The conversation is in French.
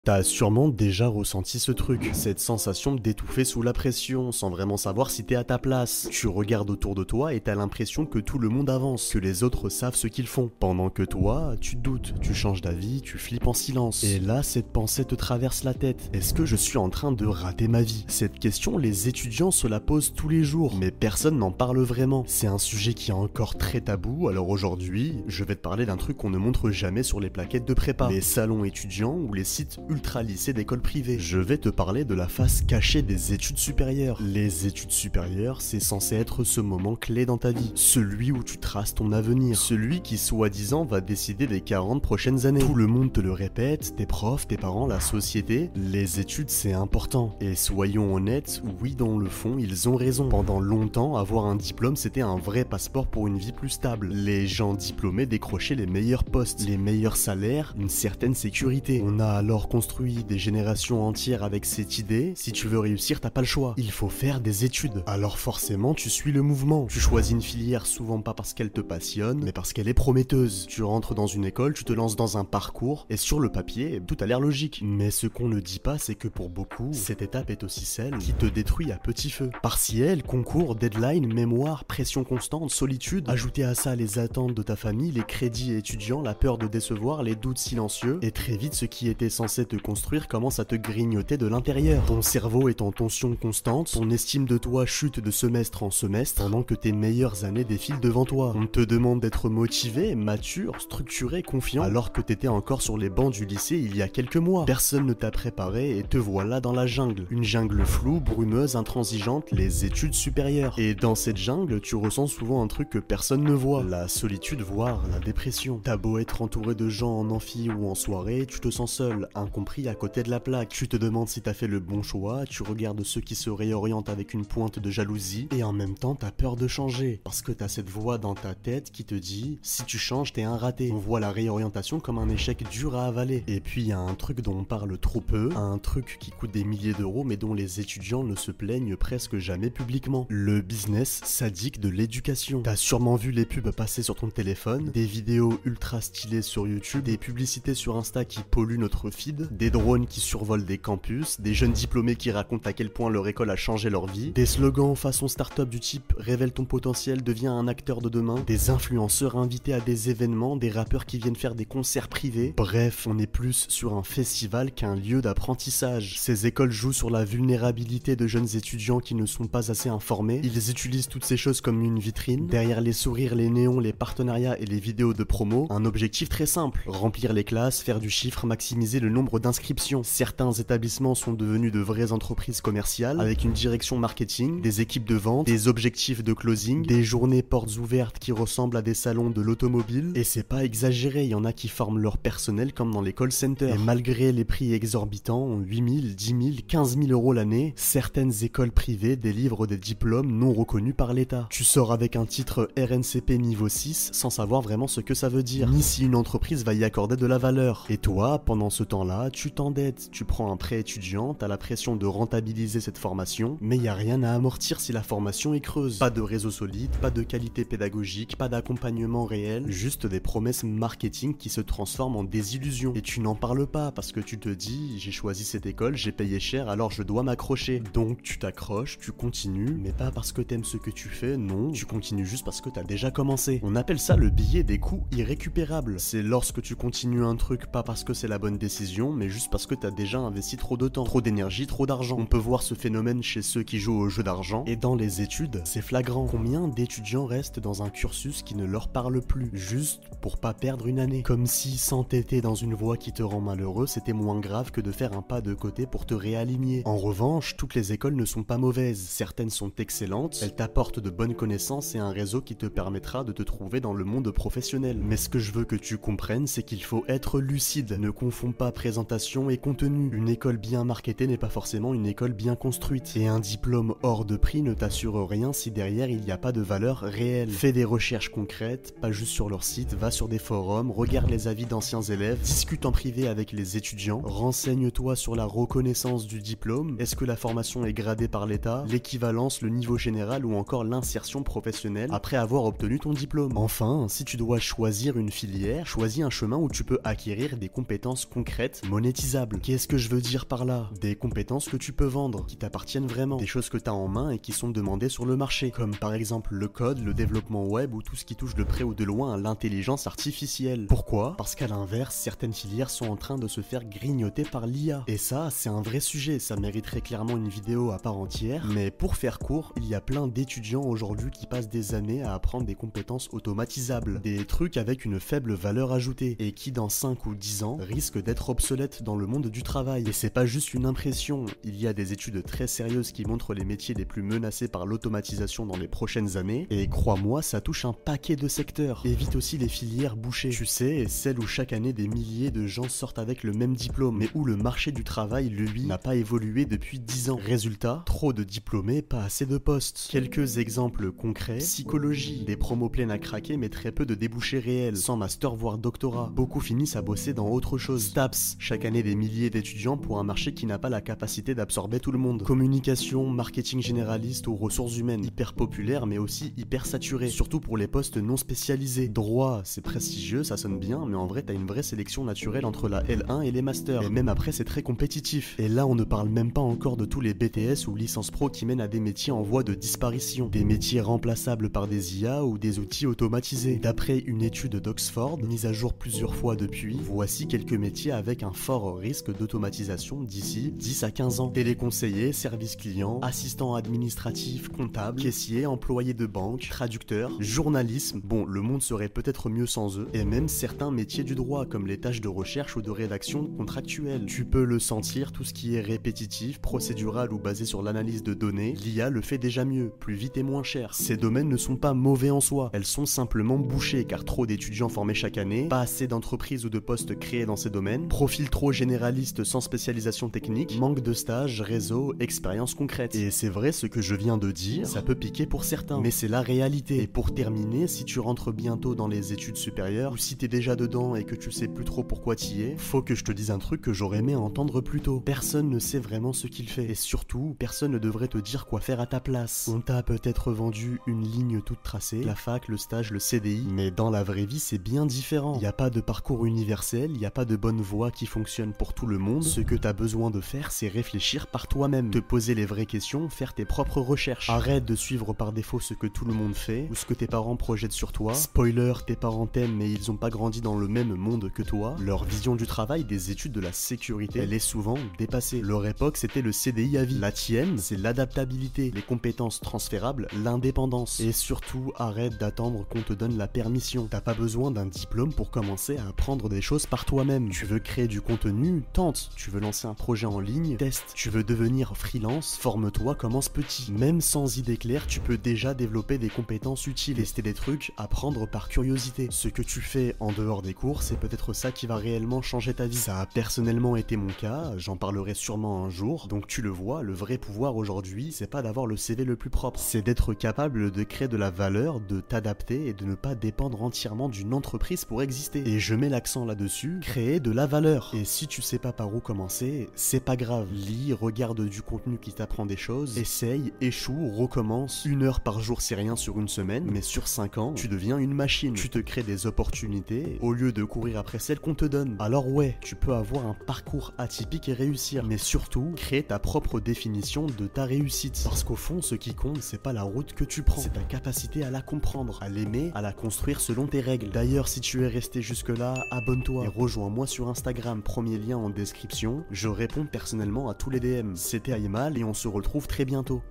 T'as sûrement déjà ressenti ce truc, cette sensation d'étouffer sous la pression, sans vraiment savoir si t'es à ta place. Tu regardes autour de toi et t'as l'impression que tout le monde avance, que les autres savent ce qu'ils font. Pendant que toi, tu doutes, tu changes d'avis, tu flippes en silence. Et là, cette pensée te traverse la tête. Est-ce que je suis en train de rater ma vie? Cette question, les étudiants se la posent tous les jours, mais personne n'en parle vraiment. C'est un sujet qui est encore très tabou, alors aujourd'hui, je vais te parler d'un truc qu'on ne montre jamais sur les plaquettes de prépa. Les salons étudiants ou les sites ultra lycées d'écoles privées. Je vais te parler de la face cachée des études supérieures. Les études supérieures, c'est censé être ce moment clé dans ta vie. Celui où tu traces ton avenir. Celui qui, soi-disant, va décider des 40 prochaines années. Tout le monde te le répète, tes profs, tes parents, la société. Les études, c'est important. Et soyons honnêtes, oui, dans le fond, ils ont raison. Pendant longtemps, avoir un diplôme, c'était un vrai passeport pour une vie plus stable. Les gens diplômés décrochaient les meilleurs postes, les meilleurs salaires, une certaine sécurité. On a alors construit des générations entières avec cette idée, si tu veux réussir, t'as pas le choix. Il faut faire des études. Alors forcément, tu suis le mouvement. Tu choisis une filière souvent pas parce qu'elle te passionne, mais parce qu'elle est prometteuse. Tu rentres dans une école, tu te lances dans un parcours, et sur le papier, tout a l'air logique. Mais ce qu'on ne dit pas, c'est que pour beaucoup, cette étape est aussi celle qui te détruit à petit feu. Partiel, concours, deadline, mémoire, pression constante, solitude. Ajoutez à ça les attentes de ta famille, les crédits étudiants, la peur de décevoir, les doutes silencieux, et très vite ce qui était censé te construire commence à te grignoter de l'intérieur. Ton cerveau est en tension constante, ton estime de toi chute de semestre en semestre, pendant que tes meilleures années défilent devant toi. On te demande d'être motivé, mature, structuré, confiant, alors que t'étais encore sur les bancs du lycée il y a quelques mois. Personne ne t'a préparé et te voilà dans la jungle. Une jungle floue, brumeuse, intransigeante, les études supérieures. Et dans cette jungle, tu ressens souvent un truc que personne ne voit, la solitude, voire la dépression. T'as beau être entouré de gens en amphi ou en soirée, tu te sens seul, incompris à côté de la plaque. Tu te demandes si t'as fait le bon choix, tu regardes ceux qui se réorientent avec une pointe de jalousie, et en même temps t'as peur de changer, parce que t'as cette voix dans ta tête qui te dit « si tu changes t'es un raté ». On voit la réorientation comme un échec dur à avaler. Et puis il y a un truc dont on parle trop peu, un truc qui coûte des milliers d'euros mais dont les étudiants ne se plaignent presque jamais publiquement. Le business sadique de l'éducation. T'as sûrement vu les pubs passer sur ton téléphone, des vidéos ultra stylées sur YouTube, des publicités sur Insta qui polluent notre feed, des drones qui survolent des campus, des jeunes diplômés qui racontent à quel point leur école a changé leur vie, des slogans façon start-up du type « révèle ton potentiel, deviens un acteur de demain », des influenceurs invités à des événements, des rappeurs qui viennent faire des concerts privés. Bref, on est plus sur un festival qu'un lieu d'apprentissage. Ces écoles jouent sur la vulnérabilité de jeunes étudiants qui ne sont pas assez informés. Ils utilisent toutes ces choses comme une vitrine. Derrière les sourires, les néons, les partenariats et les vidéos de promo, un objectif très simple: remplir les classes, faire du chiffre, maximiser le nombre d'inscriptions. Certains établissements sont devenus de vraies entreprises commerciales, avec une direction marketing, des équipes de vente, des objectifs de closing, des journées portes ouvertes qui ressemblent à des salons de l'automobile. Et c'est pas exagéré, il y en a qui forment leur personnel comme dans les call centers. Et malgré les prix exorbitants, 8 000, 10 000, 15 000 euros l'année, certaines écoles privées délivrent des diplômes non reconnus par l'État. Tu sors avec un titre RNCP niveau 6 sans savoir vraiment ce que ça veut dire, ni si une entreprise va y accorder de la valeur. Et toi, pendant ce temps-là, tu t'endettes, tu prends un prêt étudiant, t'as la pression de rentabiliser cette formation, mais y a rien à amortir si la formation est creuse. Pas de réseau solide, pas de qualité pédagogique, pas d'accompagnement réel, juste des promesses marketing qui se transforment en désillusions. Et tu n'en parles pas parce que tu te dis « j'ai choisi cette école, j'ai payé cher, alors je dois m'accrocher ». Donc tu t'accroches, tu continues, mais pas parce que t'aimes ce que tu fais, non, tu continues juste parce que t'as déjà commencé. On appelle ça le billet des coûts irrécupérables. C'est lorsque tu continues un truc pas parce que c'est la bonne décision, mais juste parce que t'as déjà investi trop de temps, trop d'énergie, trop d'argent. On peut voir ce phénomène chez ceux qui jouent au jeu d'argent, et dans les études, c'est flagrant. Combien d'étudiants restent dans un cursus qui ne leur parle plus, juste pour pas perdre une année? Comme si s'entêter dans une voie qui te rend malheureux, c'était moins grave que de faire un pas de côté pour te réaligner. En revanche, toutes les écoles ne sont pas mauvaises, certaines sont excellentes, elles t'apportent de bonnes connaissances et un réseau qui te permettra de te trouver dans le monde professionnel. Mais ce que je veux que tu comprennes, c'est qu'il faut être lucide. Ne confonds pas présentation et contenu. Une école bien marketée n'est pas forcément une école bien construite. Et un diplôme hors de prix ne t'assure rien si derrière il n'y a pas de valeur réelle. Fais des recherches concrètes, pas juste sur leur site, va sur des forums, regarde les avis d'anciens élèves, discute en privé avec les étudiants, renseigne-toi sur la reconnaissance du diplôme, est-ce que la formation est gradée par l'État, l'équivalence, le niveau général ou encore l'insertion professionnelle après avoir obtenu ton diplôme. Enfin, si tu dois choisir une filière, choisis un chemin où tu peux acquérir des compétences concrètes, monétisables. Qu'est-ce que je veux dire par là? Des compétences que tu peux vendre, qui t'appartiennent vraiment, des choses que tu as en main et qui sont demandées sur le marché, comme par exemple le code, le développement web ou tout ce qui touche de près ou de loin à l'intelligence artificielle. Pourquoi? Parce qu'à l'inverse, certaines filières sont en train de se faire grignoter par l'IA. Et ça, c'est un vrai sujet, ça mériterait clairement une vidéo à part entière, mais pour faire court, il y a plein d'étudiants aujourd'hui qui passent des années à apprendre des compétences automatisables, des trucs avec une faible valeur ajoutée, et qui dans 5 ou 10 ans risquent d'être obsolètes dans le monde du travail. Et c'est pas juste une impression, il y a des études très sérieuses qui montrent les métiers les plus menacés par l'automatisation dans les prochaines années, et crois-moi, ça touche un paquet de secteurs. Évite aussi les filières bouchées, tu sais, celles où chaque année des milliers de gens sortent avec le même diplôme, mais où le marché du travail, lui, n'a pas évolué depuis 10 ans. Résultat, trop de diplômés, pas assez de postes. Quelques exemples concrets: psychologie, des promos pleines à craquer mais très peu de débouchés réels, sans master voire doctorat. Beaucoup finissent à bosser dans autre chose. STAPS, chaque année des milliers d'étudiants pour un marché qui n'a pas la capacité d'absorber tout le monde. Communication, marketing généraliste ou ressources humaines, hyper populaire mais aussi hyper saturé, surtout pour les postes non spécialisés. Droit, c'est prestigieux, ça sonne bien, mais en vrai t'as une vraie sélection naturelle entre la L1 et les masters, et même après c'est très compétitif. Et là on ne parle même pas encore de tous les BTS ou licences pro qui mènent à des métiers en voie de disparition, des métiers remplaçables par des IA ou des outils automatisés. D'après une étude d'Oxford, mise à jour plusieurs fois depuis, voici quelques métiers avec un fort risque d'automatisation d'ici 10 à 15 ans. Téléconseiller, service client, assistant administratif, comptable, caissier, employé de banque, traducteur, journalisme, bon le monde serait peut-être mieux sans eux, et même certains métiers du droit comme les tâches de recherche ou de rédaction contractuelle. Tu peux le sentir, tout ce qui est répétitif, procédural ou basé sur l'analyse de données, l'IA le fait déjà mieux, plus vite et moins cher. Ces domaines ne sont pas mauvais en soi, elles sont simplement bouchées car trop d'étudiants formés chaque année, pas assez d'entreprises ou de postes créés dans ces domaines, profil trop généraliste sans spécialisation technique, manque de stages, réseau, expérience concrète. Et c'est vrai ce que je viens de dire, ça peut piquer pour certains, mais c'est la réalité. Et pour terminer, si tu rentres bientôt dans les études supérieures, ou si t'es déjà dedans et que tu sais plus trop pourquoi t'y es, faut que je te dise un truc que j'aurais aimé entendre plus tôt. Personne ne sait vraiment ce qu'il fait, et surtout, personne ne devrait te dire quoi faire à ta place. On t'a peut-être vendu une ligne toute tracée, la fac, le stage, le CDI, mais dans la vraie vie c'est bien différent. Il n'y a pas de parcours universel, il n'y a pas de bonne voie qui fonctionne pour tout le monde. Ce que t'as besoin de faire, c'est réfléchir par toi-même, te poser les vraies questions, faire tes propres recherches. Arrête de suivre par défaut ce que tout le monde fait, ou ce que tes parents projettent sur toi. Spoiler, tes parents t'aiment mais ils ont pas grandi dans le même monde que toi. Leur vision du travail, des études, de la sécurité, elle est souvent dépassée. Leur époque c'était le CDI à vie. La tienne, c'est l'adaptabilité, les compétences transférables, l'indépendance. Et surtout, arrête d'attendre qu'on te donne la permission. T'as pas besoin d'un diplôme pour commencer à apprendre des choses par toi-même. Tu veux créer du contenu? Tente. Tu veux lancer un projet en ligne? Teste. Tu veux devenir freelance? Forme-toi, commence petit. Même sans idée claire, tu peux déjà développer des compétences utiles, tester des trucs, apprendre par curiosité. Ce que tu fais en dehors des cours, c'est peut-être ça qui va réellement changer ta vie. Ça a personnellement été mon cas, j'en parlerai sûrement un jour. Donc tu le vois, le vrai pouvoir aujourd'hui, c'est pas d'avoir le CV le plus propre, c'est d'être capable de créer de la valeur, de t'adapter et de ne pas dépendre entièrement d'une entreprise pour exister. Et je mets l'accent là-dessus, créer de la valeur. Et si tu sais pas par où commencer, c'est pas grave. Lis, regarde du contenu qui t'apprend des choses, essaye, échoue, recommence. 1 heure par jour c'est rien sur une semaine, mais sur 5 ans, tu deviens une machine. Tu te crées des opportunités au lieu de courir après celles qu'on te donne. Alors ouais, tu peux avoir un parcours atypique et réussir, mais surtout, crée ta propre définition de ta réussite. Parce qu'au fond, ce qui compte, c'est pas la route que tu prends, c'est ta capacité à la comprendre, à l'aimer, à la construire selon tes règles. D'ailleurs, si tu es resté jusque-là, abonne-toi et rejoins-moi sur Instagram, premier lien en description. Je réponds personnellement à tous les DM. C'était Aymal et on se retrouve très bientôt.